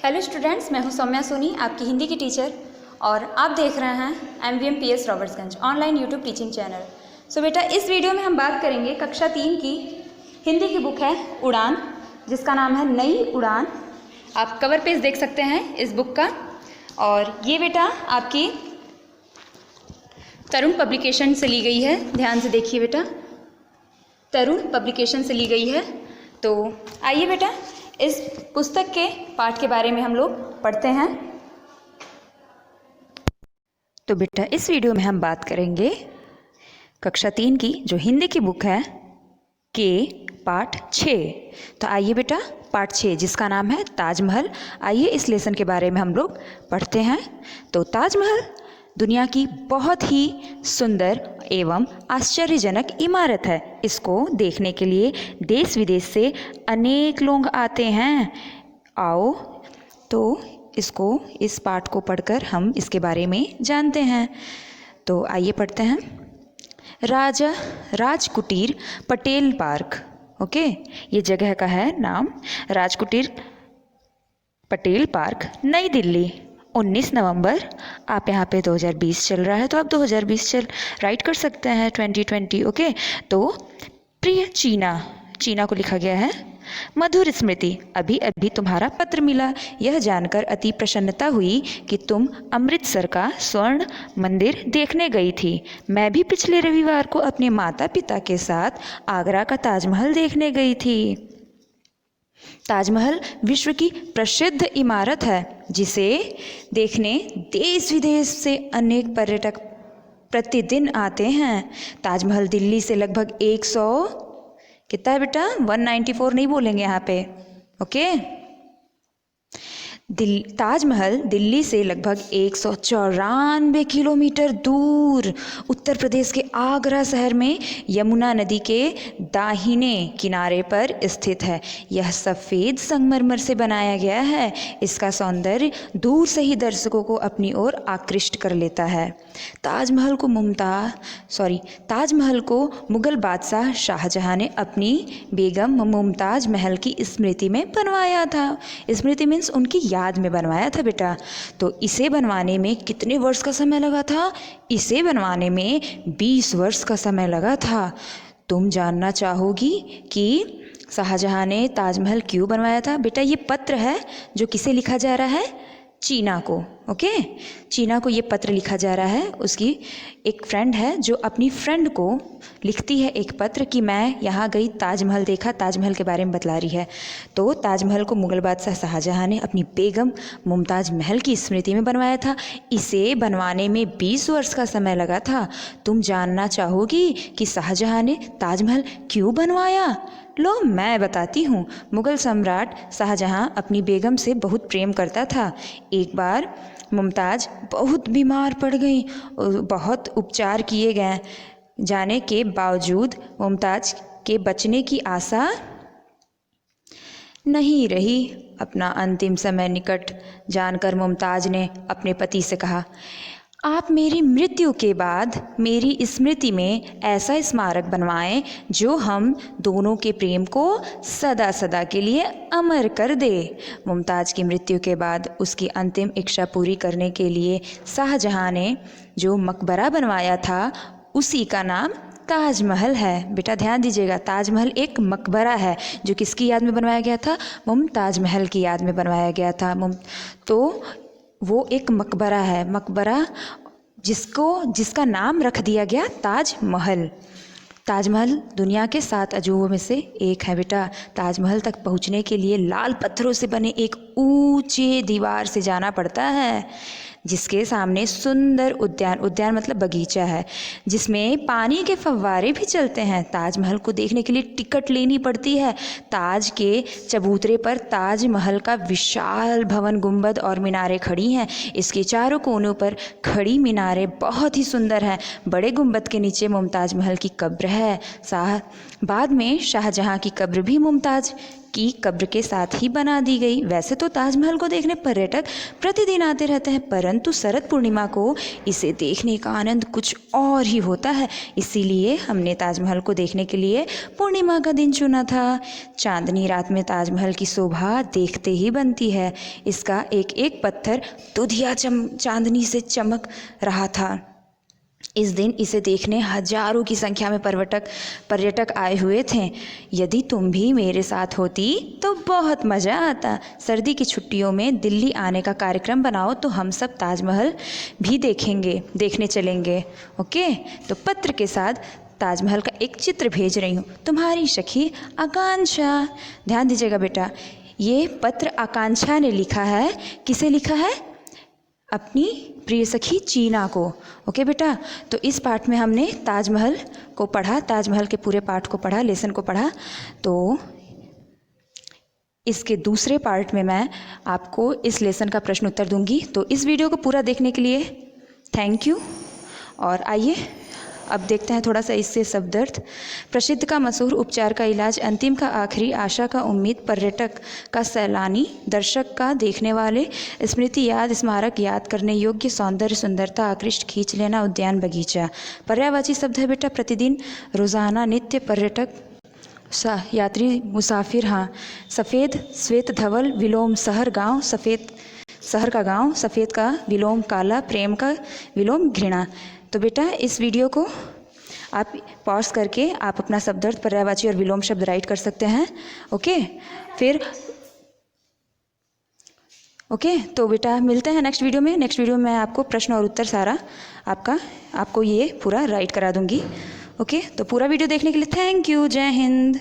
Hello students, मैं हूं सौम्या सोनी, आपकी हिंदी की टीचर, और आप देख रहे हैं MVM PS Robertsganj online YouTube teaching channel. So बेटा, इस वीडियो में हम बात करेंगे कक्षा 3 की हिंदी की बुक है उड़ान, जिसका नाम है नई उड़ान। आप कवर पेज देख सकते हैं इस बुक का, और ये बेटा आपकी तरुण पब्लिकेशन से ली गई है। ध्यान से देखिए बेटा, तरुण पब्लिकेशन से ली गई है। तो आइए बेटा, इस पुस्तक के पाठ के बारे में हम लोग पढ़ते हैं। तो बेटा, इस वीडियो में हम बात करेंगे कक्षा 3 की जो हिंदी की बुक है के पाठ 6। तो आइए बेटा, पाठ 6 जिसका नाम है ताजमहल, आइए इस लेसन के बारे में हम लोग पढ़ते हैं। तो ताजमहल दुनिया की बहुत ही सुंदर एवं आश्चर्यजनक इमारत है। इसको देखने के लिए देश विदेश से अनेक लोग आते हैं। आओ तो इस पाठ को पढ़कर हम इसके बारे में जानते हैं। तो आइए पढ़ते हैं। राजकुटीर पटेल पार्क, ओके, ये जगह का है नाम राजकुटीर पटेल पार्क, नई दिल्ली, 19 नवंबर। आप यहाँ पे 2020 चल रहा है तो आप 2020 राइट कर सकते हैं, 2020, ओके। तो प्रिय चीना को लिखा गया है। मधुर स्मृति, अभी अभी तुम्हारा पत्र मिला, यह जानकर अति प्रसन्नता हुई कि तुम अमृतसर का स्वर्ण मंदिर देखने गई थी। मैं भी पिछले रविवार को अपने माता पिता के साथ आगरा का ताजमहल देखने गई थी। ताजमहल विश्व की प्रसिद्ध इमारत है, जिसे देखने देश विदेश से अनेक पर्यटक प्रतिदिन आते हैं। ताजमहल दिल्ली से लगभग 100 कितना है बेटा, 194 नहीं बोलेंगे यहाँ पे, ओके। ताजमहल दिल्ली से लगभग 194 किलोमीटर दूर उत्तर प्रदेश के आगरा शहर में यमुना नदी के दाहिने किनारे पर स्थित है। यह सफ़ेद संगमरमर से बनाया गया है। इसका सौंदर्य दूर से ही दर्शकों को अपनी ओर आकृष्ट कर लेता है। ताजमहल को मुग़ल बादशाह शाहजहां ने अपनी बेगम मुमताज़ महल की स्मृति में बनवाया था। स्मृति मीन्स उनकी याद में बनवाया था बेटा। तो इसे बनवाने में कितने वर्ष का समय लगा था? इसे बनवाने में 20 वर्ष का समय लगा था। तुम जानना चाहोगी कि शाहजहां ने ताजमहल क्यों बनवाया था? बेटा, ये पत्र है जो किसे लिखा जा रहा है? चीना को, ओके। चीना को ये पत्र लिखा जा रहा है। उसकी एक फ्रेंड है जो अपनी फ्रेंड को लिखती है एक पत्र कि मैं यहाँ गई, ताजमहल देखा, ताजमहल के बारे में बतला रही है। तो ताजमहल को मुग़ल बादशाह शाहजहां ने अपनी बेगम मुमताज़ महल की स्मृति में बनवाया था। इसे बनवाने में 20 वर्ष का समय लगा था। तुम जानना चाहोगी कि शाहजहां ने ताजमहल क्यों बनवाया? लो, मैं बताती हूँ। मुग़ल सम्राट शाहजहां अपनी बेगम से बहुत प्रेम करता था। एक बार मुमताज़ बहुत बीमार पड़ गई। बहुत उपचार किए गए जाने के बावजूद मुमताज़ के बचने की आशा नहीं रही। अपना अंतिम समय निकट जानकर मुमताज़ ने अपने पति से कहा, आप मेरी मृत्यु के बाद मेरी स्मृति में ऐसा स्मारक बनवाएं जो हम दोनों के प्रेम को सदा सदा के लिए अमर कर दे। मुमताज़ की मृत्यु के बाद उसकी अंतिम इच्छा पूरी करने के लिए शाहजहां ने जो मकबरा बनवाया था, उसी का नाम ताजमहल है। बेटा ध्यान दीजिएगा, ताजमहल एक मकबरा है जो किसकी याद में बनवाया गया था? मुमताज़ महल की याद में बनवाया गया था। तो वो एक मकबरा है, मकबरा जिसका नाम रख दिया गया ताजमहल। ताजमहल दुनिया के 7 अजूबों में से एक है बेटा। ताजमहल तक पहुंचने के लिए लाल पत्थरों से बने एक ऊंचे दीवार से जाना पड़ता है, जिसके सामने सुंदर उद्यान मतलब बगीचा है, जिसमें पानी के फव्वारे भी चलते हैं। ताजमहल को देखने के लिए टिकट लेनी पड़ती है। ताज के चबूतरे पर ताजमहल का विशाल भवन, गुंबद और मीनारें खड़ी हैं। इसके चारों कोनों पर खड़ी मीनारें बहुत ही सुंदर हैं। बड़े गुंबद के नीचे मुमताज़ महल की कब्र है। बाद में शाहजहां की कब्र भी मुमताज़ की कब्र के साथ ही बना दी गई। वैसे तो ताजमहल को देखने पर्यटक प्रतिदिन आते रहते हैं, परंतु शरद पूर्णिमा को इसे देखने का आनंद कुछ और ही होता है। इसीलिए हमने ताजमहल को देखने के लिए पूर्णिमा का दिन चुना था। चांदनी रात में ताजमहल की शोभा देखते ही बनती है। इसका एक एक पत्थर दुधिया चांदनी से चमक रहा था। इस दिन इसे देखने हजारों की संख्या में पर्यटक आए हुए थे। यदि तुम भी मेरे साथ होती तो बहुत मज़ा आता। सर्दी की छुट्टियों में दिल्ली आने का कार्यक्रम बनाओ तो हम सब ताजमहल भी देखने चलेंगे। ओके, तो पत्र के साथ ताजमहल का एक चित्र भेज रही हूँ, तुम्हारी सखी आकांक्षा। ध्यान दीजिएगा बेटा, ये पत्र आकांक्षा ने लिखा है। किसे लिखा है? अपनी प्रिय सखी चीना को। ओके बेटा, तो इस पाठ में हमने ताजमहल को पढ़ा, ताजमहल के पूरे पाठ को पढ़ा, लेसन को पढ़ा। तो इसके दूसरे पार्ट में मैं आपको इस लेसन का प्रश्न उत्तर दूंगी। तो इस वीडियो को पूरा देखने के लिए थैंक यू। और आइए अब देखते हैं थोड़ा सा इससे शब्दार्थ। प्रसिद्ध का मशहूर, उपचार का इलाज, अंतिम का आखिरी, आशा का उम्मीद, पर्यटक का सैलानी, दर्शक का देखने वाले, स्मृति याद, स्मारक याद करने योग्य, सौंदर्य सुंदरता, आकृष्ट खींच लेना, उद्यान बगीचा। पर्यायवाची शब्द है बेटा प्रतिदिन, रोजाना, नित्य, पर्यटक, यात्री, मुसाफिर। हाँ, सफ़ेद, श्वेत धवल, विलोम, शहर, गाँव, सफ़ेद शहर का गाँव, सफ़ेद का विलोम काला, प्रेम का विलोम घृणा। तो बेटा इस वीडियो को आप पॉज करके आप अपना शब्दार्थ, पर्यायवाची और विलोम शब्द राइट कर सकते हैं। ओके, फिर ओके, तो बेटा मिलते हैं नेक्स्ट वीडियो में। नेक्स्ट वीडियो में मैं आपको प्रश्न और उत्तर सारा आपको ये पूरा राइट करा दूंगी। ओके, तो पूरा वीडियो देखने के लिए थैंक यू। जय हिंद।